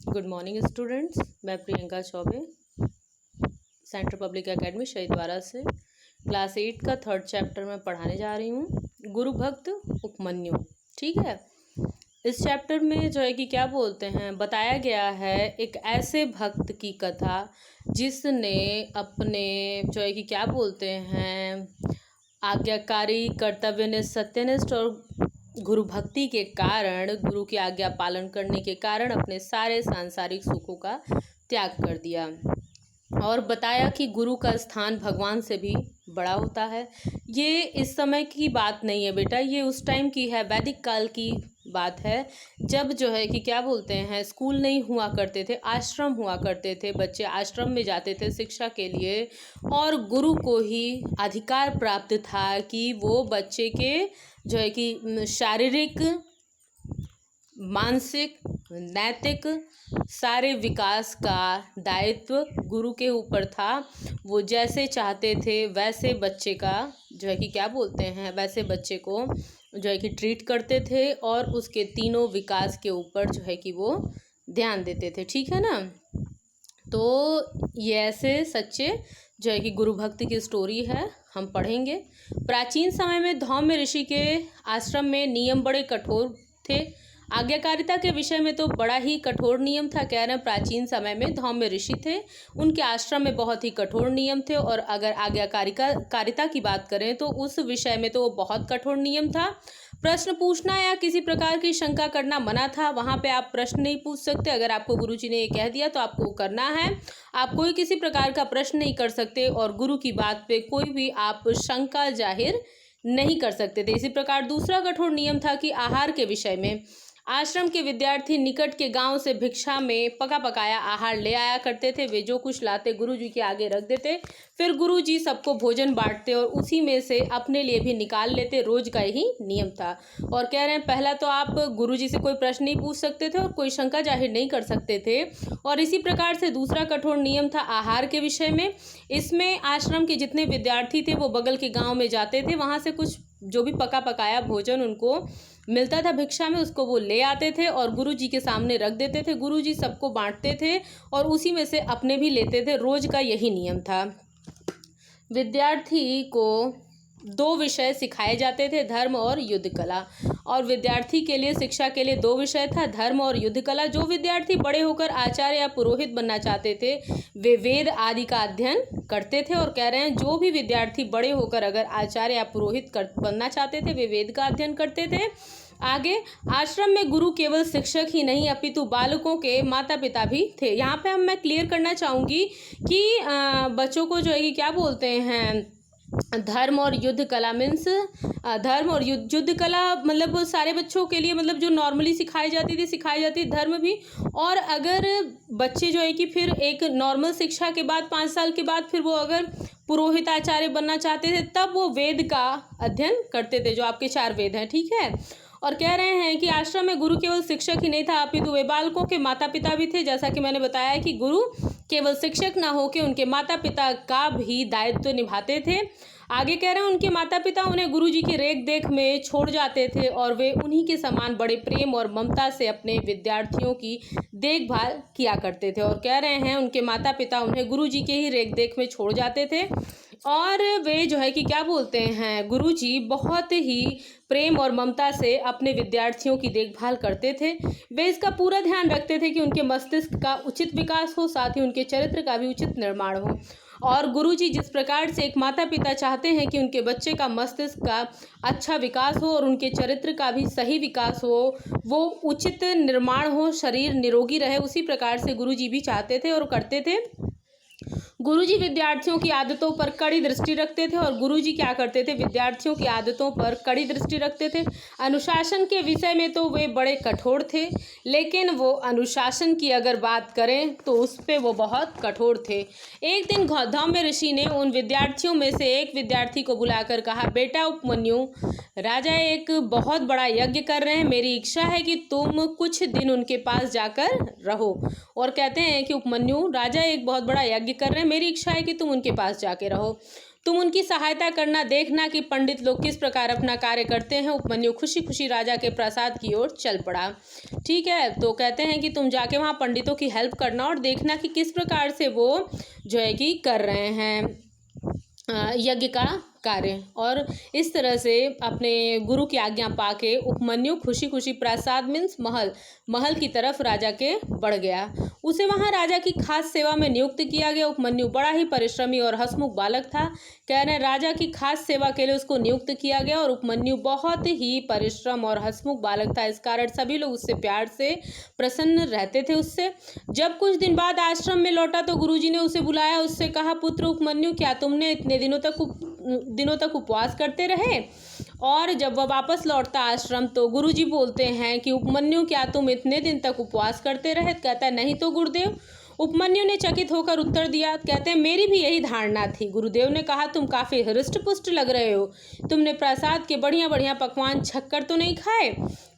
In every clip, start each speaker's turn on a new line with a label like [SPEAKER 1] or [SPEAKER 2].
[SPEAKER 1] Good morning students. मैं Priyanka Choubey central public academy Shahidwara से class 8 का 3rd चैप्टर में पढ़ाने जा रही हूँ। गुरु भक्त उपमन्यु। ठीक है। इस चैप्टर में जो है कि क्या बोलते हैं, बताया गया है एक ऐसे भक्त की कथा जिसने अपने जो है कि क्या बोलते हैं आज्ञाकारी, कर्तव्यनिष्ठ, सत्यनिष्ठ और गुरु भक्ति के कारण, गुरु की आज्ञा पालन करने के कारण अपने सारे सांसारिक सुखों का त्याग कर दिया और बताया कि गुरु का स्थान भगवान से भी बड़ा होता है। ये इस समय की बात नहीं है बेटा, ये उस टाइम की है, वैदिक काल की बात है, जब जो है कि क्या बोलते हैं स्कूल नहीं हुआ करते थे, आश्रम हुआ करते थे, बच्चे आश्रम में जाते थे शिक्षा के लिए और गुरु को ही अधिकार प्राप्त था कि वो बच्चे के जो है कि शारीरिक, मानसिक, नैतिक सारे विकास का दायित्व गुरु के ऊपर था। वो जैसे चाहते थे वैसे बच्चे का जो है कि क्या बोलते हैं वैसे बच्चे को जो है कि ट्रीट करते थे और उसके तीनों विकास के ऊपर जो है कि वो ध्यान देते थे। ठीक है ना। तो ये ऐसे सच्चे जो है कि गुरु भक्ति की स्टोरी है, हम पढ़ेंगे। प्राचीन समय में धौम्य ऋषि के आश्रम में नियम बड़े कठोर थे। आज्ञाकारिता के विषय में तो बड़ा ही कठोर नियम था। कह रहे हैं प्राचीन समय में धौम्य ऋषि थे, उनके आश्रम में बहुत ही कठोर नियम थे। और अगर आज्ञाकारिता की बात करें तो उस विषय में तो वो बहुत कठोर नियम था। प्रश्न पूछना या किसी प्रकार की शंका करना मना था। वहाँ पे आप प्रश्न नहीं पूछ सकते। अगर आपको गुरुजी ने ये कह दिया तो आपको करना है। आप कोई किसी प्रकार का प्रश्न नहीं कर सकते और गुरु की बात पे कोई भी आप शंका जाहिर नहीं कर सकते थे। इसी प्रकार दूसरा कठोर नियम था कि आहार के विषय में आश्रम के विद्यार्थी निकट के गांव से भिक्षा में पका पकाया आहार ले आया करते थे। वे जो कुछ लाते गुरुजी के आगे रख देते, फिर गुरुजी सबको भोजन बांटते और उसी में से अपने लिए भी निकाल लेते। रोज का यही नियम था। और कह रहे हैं पहला तो आप गुरुजी से कोई प्रश्न नहीं पूछ सकते थे और कोई शंका जाहिर नहीं कर सकते थे। और इसी प्रकार से दूसरा कठोर नियम था आहार के विषय में। इसमें आश्रम के जितने विद्यार्थी थे वो बगल के गाँव में जाते थे, वहाँ से कुछ जो भी पका पकाया भोजन उनको मिलता था भिक्षा में, उसको वो ले आते थे और गुरुजी के सामने रख देते थे। गुरुजी सबको बांटते थे और उसी में से अपने भी लेते थे। रोज का यही नियम था। विद्यार्थी को 2 विषय सिखाए जाते थे, धर्म और युद्ध कला। और विद्यार्थी के लिए शिक्षा के लिए 2 विषय था, धर्म और युद्ध कला। जो विद्यार्थी बड़े होकर आचार्य या पुरोहित बनना चाहते थे वे वेद आदि का अध्ययन करते थे। और कह रहे हैं जो भी विद्यार्थी बड़े होकर अगर आचार्य या पुरोहित बनना चाहते थे वे वेद का अध्ययन करते थे। आगे आश्रम में गुरु केवल शिक्षक ही नहीं अपितु बालकों के माता पिता भी थे। यहाँ पे मैं क्लियर करना चाहूँगी कि बच्चों को जो है कि क्या बोलते हैं धर्म और युद्ध कला मीन्स धर्म और युद्ध कला मतलब सारे बच्चों के लिए, मतलब जो नॉर्मली सिखाई जाती थी धर्म भी। और अगर बच्चे जो है कि फिर एक नॉर्मल शिक्षा के बाद 5 साल के बाद फिर वो अगर पुरोहित आचार्य बनना चाहते थे तब वो वेद का अध्ययन करते थे, जो आपके 4 वेद हैं। ठीक है। और कह रहे हैं कि आश्रम में गुरु केवल शिक्षक ही नहीं था अपितु वे बालकों के माता पिता भी थे। जैसा कि मैंने बताया कि गुरु केवल शिक्षक ना होकर उनके माता पिता का भी दायित्व निभाते थे। आगे कह रहे हैं उनके माता पिता उन्हें गुरुजी की रेख देख में छोड़ जाते थे और वे उन्हीं के समान बड़े प्रेम और ममता से अपने विद्यार्थियों की देखभाल किया करते थे। और कह रहे हैं उनके माता पिता उन्हें गुरुजी के ही रेख देख में छोड़ जाते थे और वे जो है कि क्या बोलते हैं गुरुजी बहुत ही प्रेम और ममता से अपने विद्यार्थियों की देखभाल करते थे। वे इसका पूरा ध्यान रखते थे कि उनके मस्तिष्क का उचित विकास हो, साथ ही उनके चरित्र का भी उचित निर्माण हो। और गुरुजी जिस प्रकार से एक माता पिता चाहते हैं कि उनके बच्चे का मस्तिष्क का अच्छा विकास हो और उनके चरित्र का भी सही विकास हो, वो उचित निर्माण हो, शरीर निरोगी रहे, उसी प्रकार से गुरुजी भी चाहते थे और करते थे। गुरुजी विद्यार्थियों की आदतों पर कड़ी दृष्टि रखते थे। और गुरुजी क्या करते थे, विद्यार्थियों की आदतों पर कड़ी दृष्टि रखते थे। अनुशासन के विषय में तो वे बड़े कठोर थे, लेकिन वो अनुशासन की अगर बात करें तो उस पर वो बहुत कठोर थे। एक दिन धौम्य ऋषि ने उन विद्यार्थियों में से एक विद्यार्थी को बुलाकर कहा, बेटा उपमन्यु, राजा एक बहुत बड़ा यज्ञ कर रहे हैं, मेरी इच्छा है कि तुम कुछ दिन उनके पास जाकर रहो। और कहते हैं कि उपमन्यु, राजा एक बहुत बड़ा यज्ञ कर रहे हैं, मेरी इच्छा है कि तुम उनके पास जाके रहो। तुम उनकी सहायता करना, देखना कि पंडित लोग किस प्रकार अपना कार्य करते हैं। उपमन्यु खुशी खुशी राजा के प्रासाद की ओर चल पड़ा। ठीक है, तो कहते हैं कि तुम जाके वहाँ पंडितों की हेल्प करना और देखना कि किस प्रकार से वो जो है कि कर रहे हैं यज्ञ का कार्य। और इस तरह से अपने गुरु की आज्ञा पाके उपमन्यु खुशी खुशी प्रासाद मीन्स महल की तरफ राजा के बढ़ गया। उसे वहां राजा की खास सेवा में नियुक्त किया गया। उपमन्यु बड़ा ही परिश्रमी और हंसमुख बालक था। कह रहे राजा की खास सेवा के लिए उसको नियुक्त किया गया और उपमन्यु बहुत ही परिश्रम और हंसमुख बालक था। इस कारण सभी लोग उससे प्यार से प्रसन्न रहते थे उससे। जब कुछ दिन बाद आश्रम में लौटा तो गुरुजी ने उसे बुलाया। उससे कहा, पुत्र उपमन्यु, क्या तुमने इतने दिनों तक उपवास करते रहे? और जब वह वापस लौटता आश्रम तो गुरुजी बोलते हैं कि उपमन्यु, क्या तुम इतने दिन तक उपवास करते रहे? कहता है, नहीं तो गुरुदेव। उपमन्यु ने चकित होकर उत्तर दिया। कहते हैं, मेरी भी यही धारणा थी। गुरुदेव ने कहा, तुम काफी हृष्ट पुष्ट लग रहे हो। तुमने प्रसाद के बढ़िया बढ़िया पकवान छक्कर तो नहीं खाए?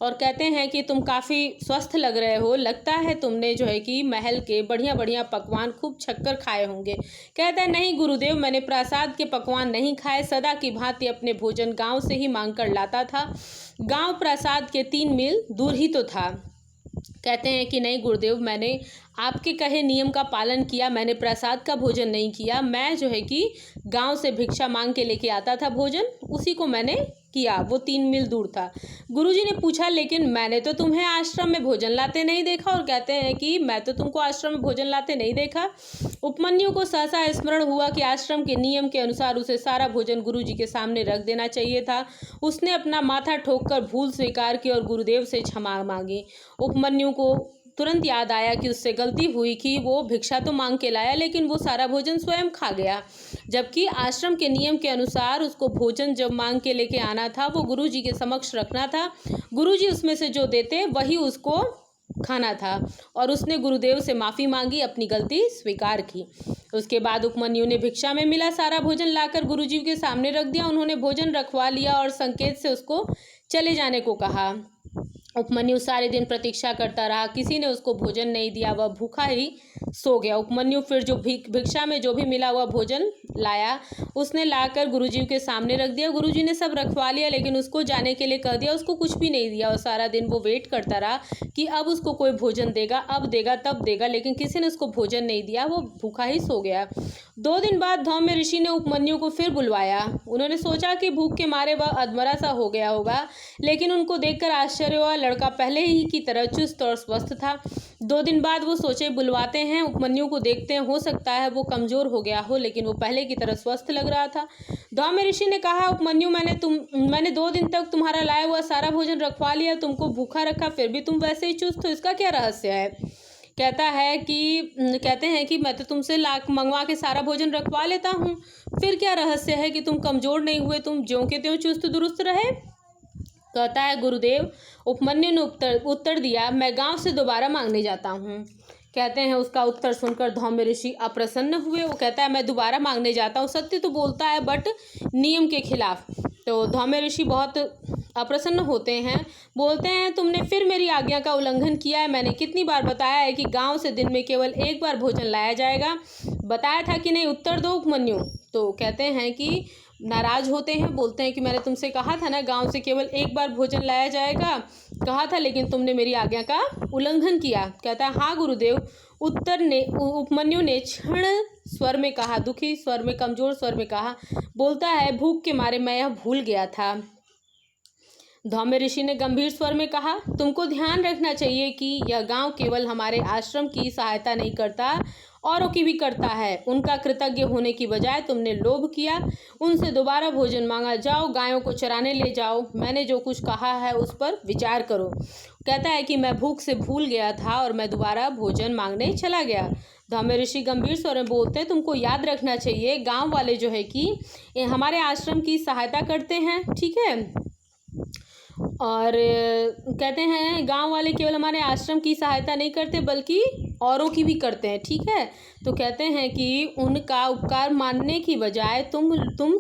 [SPEAKER 1] और कहते हैं कि तुम काफी स्वस्थ लग रहे हो, लगता है तुमने जो है कि महल के बढ़िया बढ़िया पकवान खूब छक्कर खाए होंगे। कहता है, नहीं गुरुदेव, मैंने प्रसाद के पकवान नहीं खाए। सदा की भांति अपने भोजन गांव से ही मांग कर लाता था। गांव प्रसाद के 3 मील दूर ही तो था। कहते हैं कि नहीं गुरुदेव, मैंने आपके कहे नियम का पालन किया। मैंने प्रसाद का भोजन नहीं किया। मैं जो है कि गांव से भिक्षा मांग के लेके आता था भोजन, उसी को मैंने किया। वो 3 मील दूर था। गुरुजी ने पूछा, लेकिन मैंने तो तुम्हें आश्रम में भोजन लाते नहीं देखा। और कहते हैं कि मैं तो तुमको आश्रम में भोजन लाते नहीं देखा। उपमन्यु को सहसा स्मरण हुआ कि आश्रम के नियम के अनुसार उसे सारा भोजन गुरुजी के सामने रख देना चाहिए था। उसने अपना माथा ठोककर भूल स्वीकार की और गुरुदेव से क्षमा मांगी। उपमन्यु को तुरंत याद आया कि उससे गलती हुई कि वो भिक्षा तो मांग के लाया, लेकिन वो सारा भोजन स्वयं खा गया, जबकि आश्रम के नियम के अनुसार उसको भोजन जब मांग के लेके आना था वो गुरुजी के समक्ष रखना था। गुरुजी उसमें से जो देते वही उसको खाना था। और उसने गुरुदेव से माफ़ी मांगी, अपनी गलती स्वीकार की। उसके बाद उपमन्यु ने भिक्षा में मिला सारा भोजन लाकर गुरुजी के सामने रख दिया। उन्होंने भोजन रखवा लिया और संकेत से उसको चले जाने को कहा। उपमन्यु सारे दिन प्रतीक्षा करता रहा, किसी ने उसको भोजन नहीं दिया, वह भूखा ही सो गया। उपमन्यु फिर जो भिक्षा में जो भी मिला हुआ भोजन लाया, उसने लाकर गुरुजी के सामने रख दिया। गुरुजी ने सब रखवा लिया, लेकिन उसको जाने के लिए कह दिया, उसको कुछ भी नहीं दिया। और सारा दिन वो वेट करता रहा कि अब उसको कोई भोजन देगा, अब देगा तब देगा, लेकिन किसी ने उसको भोजन नहीं दिया। वो भूखा ही सो गया। 2 दिन बाद धौम्य ऋषि ने उपमन्यु को फिर बुलवाया। उन्होंने सोचा कि भूख के मारे वह अधमरा सा हो गया होगा, लेकिन उनको देखकर आश्चर्य हुआ। लड़का पहले ही की तरह चुस्त और स्वस्थ था। 2 दिन बाद वो सोचे, बुलवाते हैं, उपमन्यु को देखते हैं, हो सकता है वो कमजोर हो गया हो, लेकिन वो पहले की तरह स्वस्थ लग रहा था। धौम्य ऋषि ने कहा, उपमन्यु, मैंने 2 दिन तक तुम्हारा लाया हुआ सारा भोजन रखवा लिया, तुमको भूखा रखा, फिर भी तुम वैसे ही चुस्त हो, इसका क्या रहस्य है? कहते हैं कि मैं तो तुमसे मंगवा के सारा भोजन रखवा लेता हूँ, फिर क्या रहस्य है कि तुम कमजोर नहीं हुए, तुम ज्यों के त्यों चुस्त दुरुस्त रहे? कहता है, गुरुदेव, उपमन्यु ने उत्तर दिया, मैं गांव से दोबारा मांगने जाता हूँ। कहते हैं उसका उत्तर सुनकर धौम्य ऋषि अप्रसन्न हुए। वो कहता है, मैं दोबारा मांगने जाता हूँ, सत्य तो बोलता है बट नियम के खिलाफ। तो धौम्य ऋषि बहुत अप्रसन्न होते हैं, बोलते हैं, तुमने फिर मेरी आज्ञा का उल्लंघन किया है। मैंने कितनी बार बताया है कि गांव से दिन में केवल 1 बार भोजन लाया जाएगा, बताया था कि नहीं? उत्तर दो उपमन्यु। तो कहते हैं कि नाराज होते हैं, बोलते हैं कि मैंने तुमसे कहा था ना, गांव से केवल 1 बार भोजन लाया जाएगा, कहा था, लेकिन तुमने मेरी आज्ञा का उल्लंघन किया। कहता है, हाँ गुरुदेव। उपमन्यु ने क्षीण स्वर में कहा, दुखी स्वर में, कमजोर स्वर में कहा, बोलता है, भूख के मारे मैं यह भूल गया था। धौम्य ऋषि ने गंभीर स्वर में कहा, तुमको ध्यान रखना चाहिए कि यह गांव केवल हमारे आश्रम की सहायता नहीं करता, औरों की भी करता है। उनका कृतज्ञ होने की बजाय तुमने लोभ किया, उनसे दोबारा भोजन मांगा। जाओ, गायों को चराने ले जाओ। मैंने जो कुछ कहा है उस पर विचार करो। कहता है कि मैं भूख से भूल गया था और मैं दोबारा भोजन मांगने चला गया। धौम्य ऋषि गंभीर स्वर में बोलते हैं, तुमको याद रखना चाहिए, गाँव वाले जो है कि हमारे आश्रम की सहायता करते हैं, ठीक है? और कहते हैं, गांव वाले केवल हमारे आश्रम की सहायता नहीं करते, बल्कि औरों की भी करते हैं, ठीक है। तो कहते हैं कि उनका उपकार मानने की बजाय तुम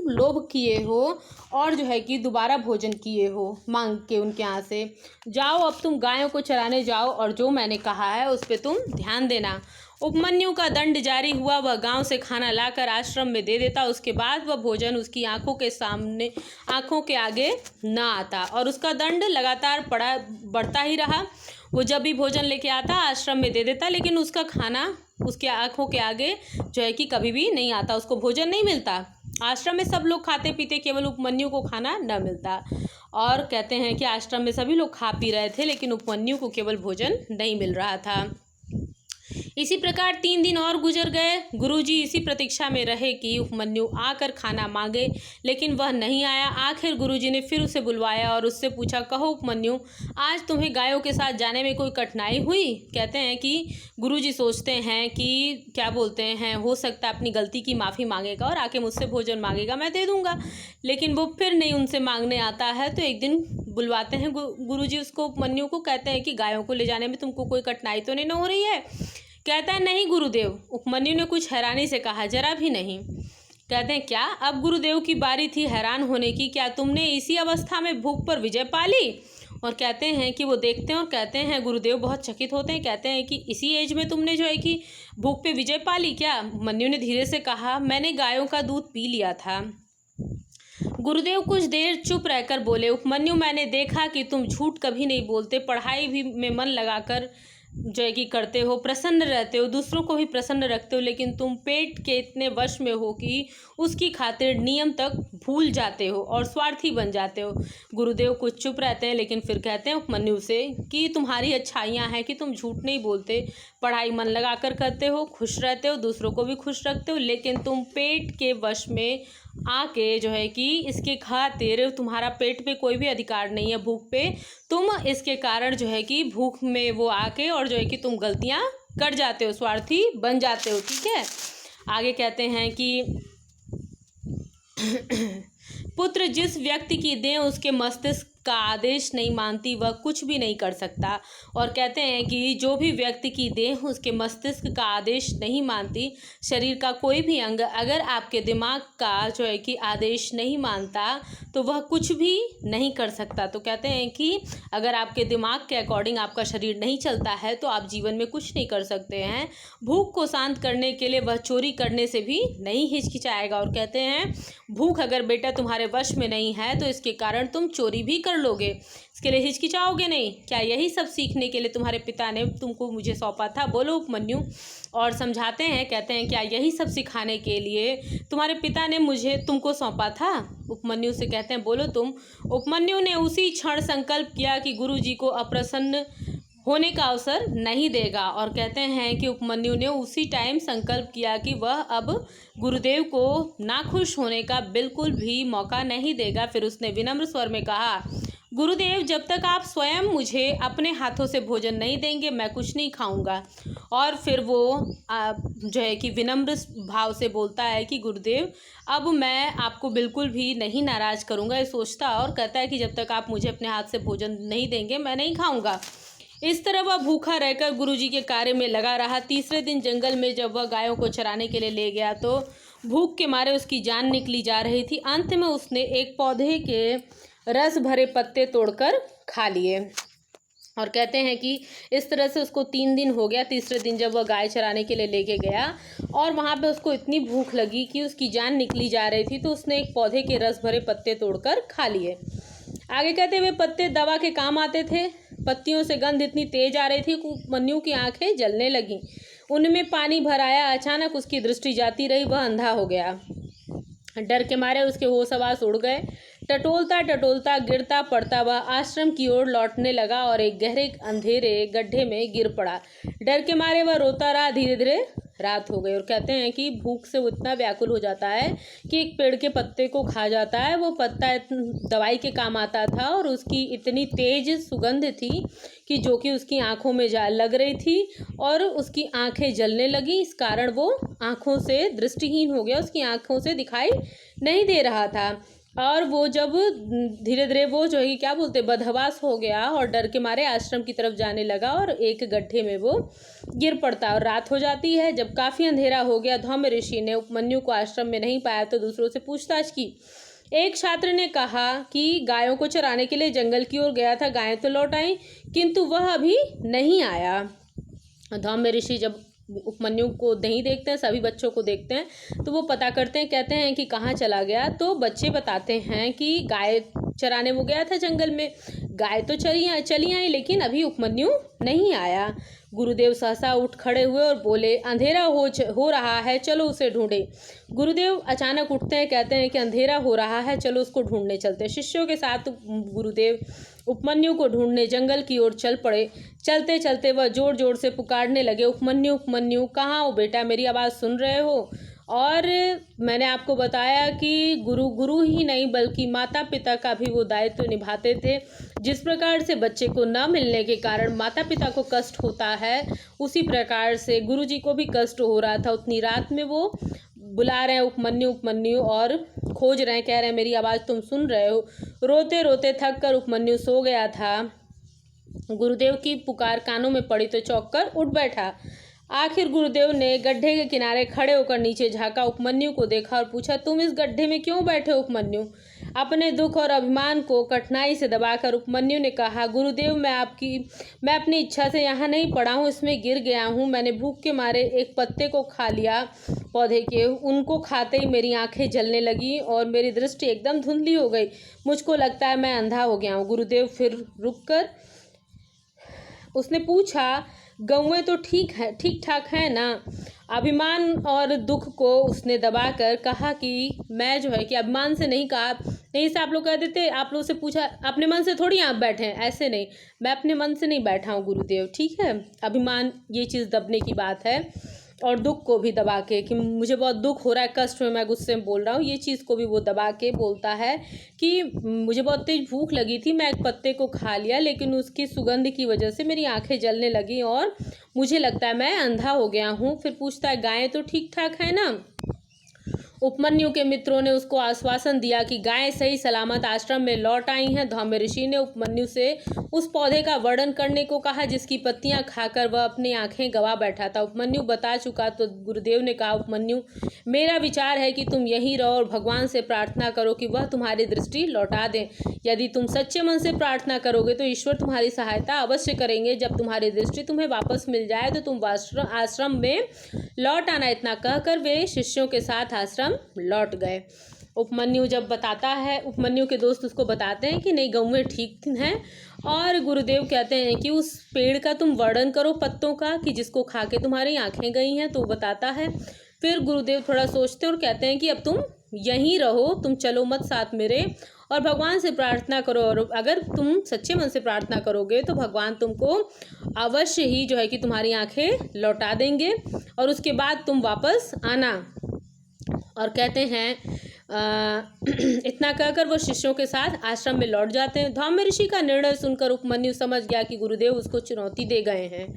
[SPEAKER 1] लोभ किए हो और जो है कि दोबारा भोजन किए हो मांग के उनके यहाँ से। जाओ अब तुम गायों को चराने जाओ और जो मैंने कहा है उस पर तुम ध्यान देना। उपमन्यु का दंड जारी हुआ। वह गांव से खाना लाकर आश्रम में दे देता। उसके बाद वह भोजन उसकी आंखों के आगे न आता और उसका दंड लगातार बढ़ता ही रहा। वो जब भी भोजन लेके आता आश्रम में दे देता, लेकिन उसका खाना उसके आंखों के आगे जो है कि कभी भी नहीं आता, उसको भोजन नहीं मिलता। आश्रम में सब लोग खाते पीते, केवल उपमन्यु को खाना न मिलता। और कहते हैं कि आश्रम में सभी लोग खा पी रहे थे, लेकिन उपमन्यु को केवल भोजन नहीं मिल रहा था। इसी प्रकार 3 दिन और गुजर गए। गुरुजी इसी प्रतीक्षा में रहे कि उपमन्यु आकर खाना मांगे, लेकिन वह नहीं आया। आखिर गुरुजी ने फिर उसे बुलवाया और उससे पूछा, कहो उपमन्यु, आज तुम्हें गायों के साथ जाने में कोई कठिनाई हुई? कहते हैं कि गुरुजी सोचते हैं कि क्या बोलते हैं, हो सकता है अपनी गलती की माफ़ी मांगेगा और आके मुझसे भोजन मांगेगा, मैं दे दूंगा। लेकिन वो फिर नहीं उनसे मांगने आता है। तो एक दिन बुलवाते हैं गुरुजी उसको, उपमन्यु को। कहते हैं कि गायों को ले जाने में तुमको कोई कठिनाई तो नहीं हो रही है? कहता है, नहीं गुरुदेव। उपमन्यु ने कुछ हैरानी से कहा, जरा भी नहीं। कहते हैं, क्या? अब गुरुदेव की बारी थी हैरान होने की। क्या तुमने इसी अवस्था में भूख पर विजय पा ली? और कहते हैं कि वो देखते हैं और कहते हैं, गुरुदेव बहुत चकित होते हैं। कहते हैं कि इसी एज में तुमने जो है कि भूख पे विजय पा ली क्या? उपमन्यु ने धीरे से कहा, मैंने गायों का दूध पी लिया था। गुरुदेव कुछ देर चुप रहकर बोले, उपमन्यु, मैंने देखा कि तुम झूठ कभी नहीं बोलते, पढ़ाई भी में मन लगाकर जो है कि करते हो, प्रसन्न रहते हो, दूसरों को भी प्रसन्न रखते हो, लेकिन तुम पेट के इतने वश में हो कि उसकी खातिर नियम तक भूल जाते हो और स्वार्थी बन जाते हो। गुरुदेव कुछ चुप रहते हैं, लेकिन फिर कहते हैं उपमन्यु से कि तुम्हारी अच्छाइयाँ हैं कि तुम झूठ नहीं बोलते, पढ़ाई मन लगा कर करते हो, खुश रहते हो, दूसरों को भी खुश रखते हो, लेकिन तुम पेट के वश में आके जो है कि इसके खातिर तुम्हारा पेट पे कोई भी अधिकार नहीं है, भूख पे। तुम इसके कारण जो है कि भूख में वो आके और जो है कि तुम गलतियां कर जाते हो, स्वार्थी बन जाते हो, ठीक है। आगे कहते हैं कि पुत्र जिस व्यक्ति की देह उसके मस्तिष्क का आदेश नहीं मानती, वह कुछ भी नहीं कर सकता। और कहते हैं कि जो भी व्यक्ति की देह उसके मस्तिष्क का आदेश नहीं मानती, शरीर का कोई भी अंग अगर आपके दिमाग का जो है कि आदेश नहीं मानता, तो वह कुछ भी नहीं कर सकता। तो कहते हैं कि अगर आपके दिमाग के अकॉर्डिंग आपका शरीर नहीं चलता है, तो आप जीवन में कुछ नहीं कर सकते हैं। भूख को शांत करने के लिए वह चोरी करने से भी नहीं हिचकिचाएगा। और कहते हैं, भूख अगर बेटा तुम्हारे वश में नहीं है, तो इसके कारण तुम चोरी भी कर लोगे, इसके लिए हिचकिचाओगे नहीं। क्या यही सब सीखने के लिए तुम्हारे पिता ने तुमको मुझे सौंपा था? बोलो उपमन्यु। और समझाते हैं, कहते हैं, क्या यही सब सिखाने के लिए तुम्हारे पिता ने मुझे तुमको सौंपा था? उपमन्यु से कहते हैं, बोलो तुम। उपमन्यु ने उसी क्षण संकल्प किया कि गुरुजी को अप्रसन्न होने का अवसर नहीं देगा। और कहते हैं कि उपमन्यु ने उसी टाइम संकल्प किया कि वह अब गुरुदेव को नाखुश होने का बिल्कुल भी मौका नहीं देगा। फिर उसने विनम्र स्वर में कहा, गुरुदेव, जब तक आप स्वयं मुझे अपने हाथों से भोजन नहीं देंगे, मैं कुछ नहीं खाऊंगा। और फिर वो जो है कि विनम्र भाव से बोलता है कि गुरुदेव, अब मैं आपको बिल्कुल भी नहीं नाराज़ करूंगा, ये सोचता। और कहता है कि जब तक आप मुझे अपने हाथ से भोजन नहीं देंगे, मैं नहीं खाऊंगा। इस तरह वह भूखा रहकर गुरुजी के कार्य में लगा रहा। तीसरे दिन जंगल में जब वह गायों को चराने के लिए ले गया, तो भूख के मारे उसकी जान निकली जा रही थी। अंत में उसने एक पौधे के रस भरे पत्ते तोड़कर खा लिए। और कहते हैं कि इस तरह से उसको 3 दिन हो गया। तीसरे दिन जब वह गाय चराने के लिए लेके गया और वहाँ पे उसको इतनी भूख लगी कि उसकी जान निकली जा रही थी, तो उसने एक पौधे के रस भरे पत्ते तोड़कर खा लिए। आगे कहते हुए, पत्ते दवा के काम आते थे। पत्तियों से गंध इतनी तेज आ रही थी कि उपमन्यु की आंखें जलने लगीं। उनमें पानी भर आया। अचानक उसकी दृष्टि जाती रही, वह अंधा हो गया। डर के मारे उसके होश हवास उड़ गए। टटोलता टटोलता गिरता पड़ता वह आश्रम की ओर लौटने लगा और एक गहरे अंधेरे गड्ढे में गिर पड़ा। डर के मारे वह रोता रहा। धीरे धीरे रात हो गई। और कहते हैं कि भूख से वो इतना व्याकुल हो जाता है कि एक पेड़ के पत्ते को खा जाता है। वो पत्ता दवाई के काम आता था और उसकी इतनी तेज सुगंध थी कि जो कि उसकी आंखों में लग रही थी और उसकी आंखें जलने लगी। इस कारण वो आंखों से दृष्टिहीन हो गया, उसकी आंखों से दिखाई नहीं दे रहा था। और वो जब धीरे धीरे वो जो है कि क्या बोलते बदहवास हो गया और डर के मारे आश्रम की तरफ जाने लगा और एक गड्ढे में वो गिर पड़ता और रात हो जाती है। जब काफ़ी अंधेरा हो गया, धौम्य ऋषि ने उपमन्यु को आश्रम में नहीं पाया तो दूसरों से पूछताछ की। एक छात्र ने कहा कि गायों को चराने के लिए जंगल की ओर गया था, गायें तो लौट आईं किंतु वह अभी नहीं आया। धौम्य ऋषि जब उपमन्यु को नहीं देखते हैं, सभी बच्चों को देखते हैं, तो वो पता करते हैं, कहते हैं कि कहाँ चला गया। तो बच्चे बताते हैं कि गाय चराने वो गया था जंगल में, गाय तो चली आई लेकिन अभी उपमन्यु नहीं आया। गुरुदेव सहसा उठ खड़े हुए और बोले, अंधेरा हो रहा है, चलो उसे ढूंढे। गुरुदेव अचानक उठते हैं, कहते हैं कि अंधेरा हो रहा है, चलो उसको ढूंढने चलते हैं। शिष्यों के साथ गुरुदेव उपमन्यु को ढूंढने जंगल की ओर चल पड़े। चलते चलते वह जोर जोर से पुकारने लगे, उपमन्यु उपमन्यु, कहाँ हो बेटा, मेरी आवाज़ सुन रहे हो? और मैंने आपको बताया कि गुरु ही नहीं बल्कि माता पिता का भी वो दायित्व निभाते थे। जिस प्रकार से बच्चे को न मिलने के कारण माता पिता को कष्ट होता है, उसी प्रकार से गुरुजी को भी कष्ट हो रहा था। उतनी रात में वो बुला रहे हैं उपमन्यु उपमन्यु और खोज रहे हैं, कह रहे हैं मेरी आवाज़ तुम सुन रहे हो? रोते रोते थक कर उपमन्यु सो गया था। गुरुदेव की पुकार कानों में पड़ी तो चौंक कर उठ बैठा। आखिर गुरुदेव ने गड्ढे के किनारे खड़े होकर नीचे झांका, उपमन्यु को देखा और पूछा, तुम इस गड्ढे में क्यों बैठे हो उपमन्यु? अपने दुख और अभिमान को कठिनाई से दबाकर उपमन्यु ने कहा, गुरुदेव मैं अपनी इच्छा से यहाँ नहीं पड़ा हूँ, इसमें गिर गया हूँ। मैंने भूख के मारे एक पत्ते को खा लिया पौधे के, उनको खाते ही मेरी आंखें जलने लगी और मेरी दृष्टि एकदम धुंधली हो गई। मुझको लगता है मैं अंधा हो गया हूँ। गुरुदेव फिर रुककर उसने पूछा, गौएं तो ठीक ठाक है ना? अभिमान और दुख को उसने दबाकर कहा कि मैं जो है कि अभिमान से नहीं कहा, नहीं से आप लोग कह देते, आप लोग से पूछा अपने मन से थोड़ी आप बैठे हैं, ऐसे नहीं, मैं अपने मन से नहीं बैठा हूँ गुरुदेव, ठीक है। अभिमान ये चीज़ दबने की बात है और दुख को भी दबा के कि मुझे बहुत दुख हो रहा है, कष्ट में मैं गुस्से में बोल रहा हूँ, ये चीज़ को भी वो दबा के बोलता है कि मुझे बहुत तेज भूख लगी थी, मैं एक पत्ते को खा लिया लेकिन उसकी सुगंध की वजह से मेरी आंखें जलने लगी और मुझे लगता है मैं अंधा हो गया हूँ। फिर पूछता है, गायें तो ठीक ठाक है ना? उपमन्यु के मित्रों ने उसको आश्वासन दिया कि गायें सही सलामत आश्रम में लौट आई हैं। धौम्य ऋषि ने उपमन्यु से उस पौधे का वर्णन करने को कहा जिसकी पत्तियां खाकर वह अपनी आंखें गवा बैठा था। उपमन्यु बता चुका तो गुरुदेव ने कहा, उपमन्यु मेरा विचार है कि तुम यहीं रहो और भगवान से प्रार्थना करो कि वह तुम्हारी दृष्टि लौटा दें। यदि तुम सच्चे मन से प्रार्थना करोगे तो ईश्वर तुम्हारी सहायता अवश्य करेंगे। जब तुम्हारी दृष्टि तुम्हें वापस मिल जाए तो तुम आश्रम में लौट आना। इतना कहकर वे शिष्यों के साथ आश्रम लौट गए। उपमन्यु जब बताता है, उपमन्यु के दोस्त उसको बताते हैं कि नहीं गौएं ठीक हैं और गुरुदेव कहते हैं कि उस पेड़ का तुम वर्णन करो पत्तों का कि जिसको खा के तुम्हारी आंखें गई हैं, तो बताता है। फिर गुरुदेव थोड़ा सोचते और कहते हैं कि अब तुम यहीं रहो, तुम चलो मत साथ मेरे और भगवान से प्रार्थना करो और अगर तुम सच्चे मन से प्रार्थना करोगे तो भगवान तुमको अवश्य ही जो है कि तुम्हारी आंखें लौटा देंगे और उसके बाद तुम वापस आना। और कहते हैं इतना कहकर वो शिष्यों के साथ आश्रम में लौट जाते हैं। धौम्य ऋषि का निर्णय सुनकर उपमन्यु समझ गया कि गुरुदेव उसको चुनौती दे गए हैं,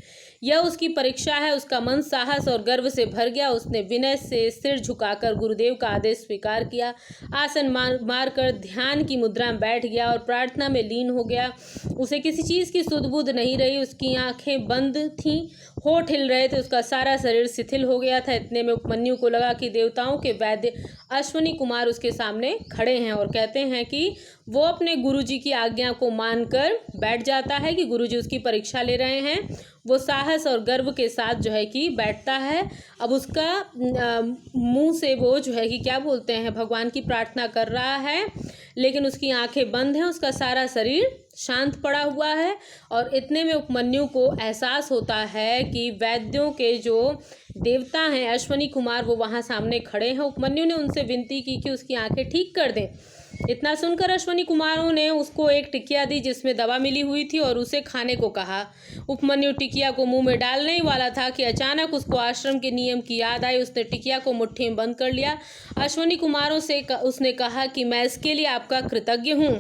[SPEAKER 1] यह उसकी परीक्षा है। उसका मन साहस और गर्व से भर गया। उसने विनय से सिर झुकाकर गुरुदेव का आदेश स्वीकार किया। आसन मारकर ध्यान की मुद्रा में बैठ गया और प्रार्थना में लीन हो गया। उसे किसी चीज़ की सुध बुध नहीं रही। उसकी आंखें बंद थीं, होठ हिल रहे थे, उसका सारा शरीर शिथिल हो गया था। इतने में उपमन्यु को लगा कि देवताओं के वैद्य अश्वनी कुमार उसके सामने खड़े हैं और कहते हैं कि वो अपने गुरुजी की आज्ञा को मानकर बैठ जाता है कि गुरुजी उसकी परीक्षा ले रहे हैं। वो साहस और गर्व के साथ जो है कि बैठता है। अब उसका मुंह से वो जो है कि क्या बोलते हैं भगवान की प्रार्थना कर रहा है लेकिन उसकी आंखें बंद हैं, उसका सारा शरीर शांत पड़ा हुआ है। और इतने में उपमन्यु को एहसास होता है कि वैद्यों के जो देवता हैं अश्वनी कुमार वो वहाँ सामने खड़े हैं। उपमन्यु ने उनसे विनती की कि उसकी आंखें ठीक कर दें। इतना सुनकर अश्वनी कुमारों ने उसको एक टिकिया दी जिसमें दवा मिली हुई थी और उसे खाने को कहा। उपमन्यु टिकिया को मुंह में डालने ही वाला था कि अचानक उसको आश्रम के नियम की याद आई। उसने टिकिया को मुट्ठी में बंद कर लिया। अश्वनी कुमारों से उसने कहा कि मैं इसके लिए आपका कृतज्ञ हूँ।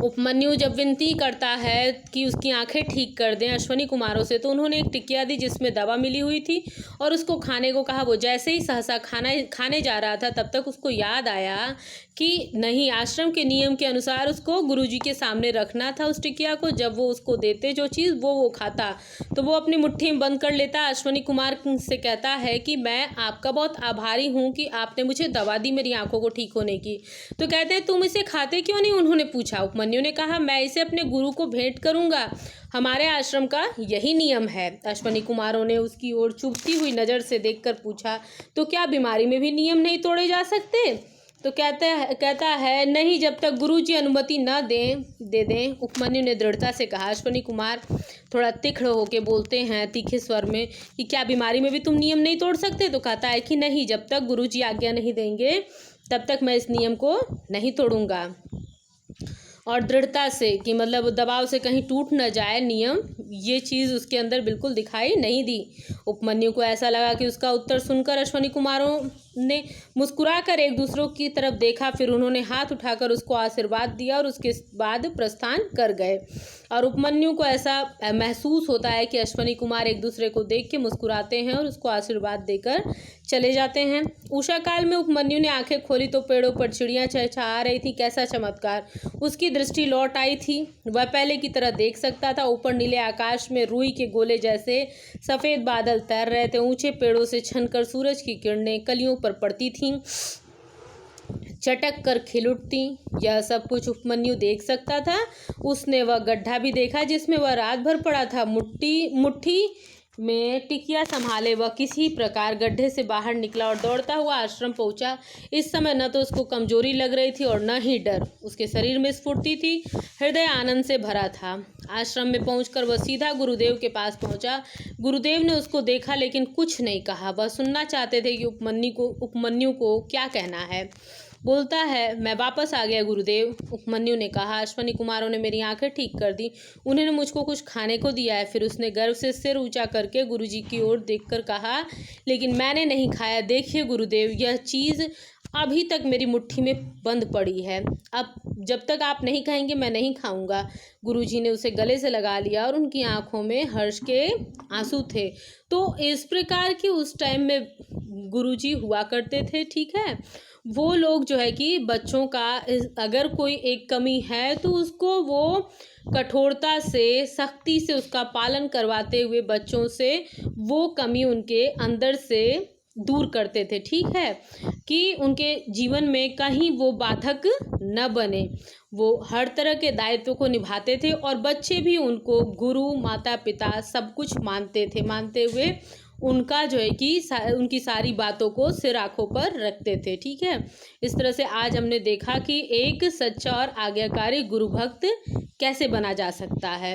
[SPEAKER 1] उपमन्यु जब विनती करता है कि उसकी आंखें ठीक कर दें अश्वनी कुमारों से, तो उन्होंने एक टिकिया दी जिसमें दवा मिली हुई थी और उसको खाने को कहा। वो जैसे ही सहसा खाने जा रहा था, तब तक उसको याद आया कि नहीं, आश्रम के नियम के अनुसार उसको गुरुजी के सामने रखना था उस टिकिया को। जब वो उसको देते जो चीज़, वो खाता, तो वो अपनी मुट्ठी में बंद कर लेता। अश्वनी कुमार से कहता है कि मैं आपका बहुत आभारी हूँ कि आपने मुझे दवा दी मेरी आंखों को ठीक होने की। तो कहते हैं तुम इसे खाते क्यों नहीं, उन्होंने पूछा। उपमन्यु ने कहा मैं इसे अपने गुरु को भेंट करूंगा, हमारे आश्रम का यही नियम है। अश्वनी कुमारों ने उसकी ओर चुभती हुई नज़र से देखकर पूछा, तो क्या बीमारी में भी नियम नहीं तोड़े जा सकते? तो कहता है नहीं, जब तक गुरुजी अनुमति न दे दें। उपमन्यु ने दृढ़ता से कहा। अश्वनी कुमार थोड़ा तीक्ष्ण होके बोलते हैं तीखे स्वर में कि क्या बीमारी में भी तुम नियम नहीं तोड़ सकते? तो कहता है कि नहीं, जब तक गुरुजी आज्ञा नहीं देंगे तब तक मैं इस नियम को नहीं तोड़ूंगा। और दृढ़ता से, कि मतलब दबाव से कहीं टूट न जाए नियम, ये चीज़ उसके अंदर बिल्कुल दिखाई नहीं दी। उपमन्यु को ऐसा लगा कि उसका उत्तर सुनकर अश्वनी कुमारों ने मुस्कुराकर एक दूसरों की तरफ देखा, फिर उन्होंने हाथ उठाकर उसको आशीर्वाद दिया और उसके बाद प्रस्थान कर गए। और उपमन्यु को ऐसा महसूस होता है कि अश्वनी कुमार एक दूसरे को देख के मुस्कुराते हैं और उसको आशीर्वाद देकर चले जाते हैं। उषा काल में उपमन्यु ने आंखें खोली तो पेड़ों पर चिड़ियाँ चहचहा रही थी। कैसा चमत्कार! उसकी दृष्टि लौट आई थी, वह पहले की तरह देख सकता था। ऊपर नीले आकाश में रुई के गोले जैसे सफ़ेद बादल तैर रहे थे। ऊंचे पेड़ों से छनकर सूरज की किरणें कलियों पर पड़ती थीं, चटक कर खिल उठती। यह सब कुछ उपमन्यु देख सकता था। उसने वह गड्ढा भी देखा जिसमें वह रात भर पड़ा था। मुट्ठी में टिकिया संभाले वह किसी प्रकार गड्ढे से बाहर निकला और दौड़ता हुआ आश्रम पहुंचा। इस समय न तो उसको कमजोरी लग रही थी और न ही डर। उसके शरीर में स्फूर्ति थी, हृदय आनंद से भरा था। आश्रम में पहुंचकर वह सीधा गुरुदेव के पास पहुंचा। गुरुदेव ने उसको देखा लेकिन कुछ नहीं कहा। वह सुनना चाहते थे कि उपमन्यु को क्या कहना है। बोलता है, मैं वापस आ गया गुरुदेव, उपमन्यु ने कहा। अश्वनी कुमारों ने मेरी आंखें ठीक कर दी, उन्होंने मुझको कुछ खाने को दिया है। फिर उसने गर्व से सिर ऊंचा करके गुरुजी की ओर देखकर कहा, लेकिन मैंने नहीं खाया। देखिए गुरुदेव, यह चीज़ अभी तक मेरी मुट्ठी में बंद पड़ी है, अब जब तक आप नहीं खाएंगे मैं नहीं खाऊंगा। गुरुजी ने उसे गले से लगा लिया और उनकी आंखों में हर्ष के आंसू थे। तो इस प्रकार की उस टाइम में गुरुजी हुआ करते थे। ठीक है, वो लोग जो है कि बच्चों का अगर कोई एक कमी है तो उसको वो कठोरता से, सख्ती से उसका पालन करवाते हुए बच्चों से वो कमी उनके अंदर से दूर करते थे। ठीक है, कि उनके जीवन में कहीं वो बाधक न बने। वो हर तरह के दायित्व को निभाते थे और बच्चे भी उनको गुरु, माता पिता सब कुछ मानते हुए उनका जो है कि उनकी सारी बातों को सिर आंखों पर रखते थे। ठीक है, इस तरह से आज हमने देखा कि एक सच्चा और आज्ञाकारी गुरु भक्त कैसे बना जा सकता है।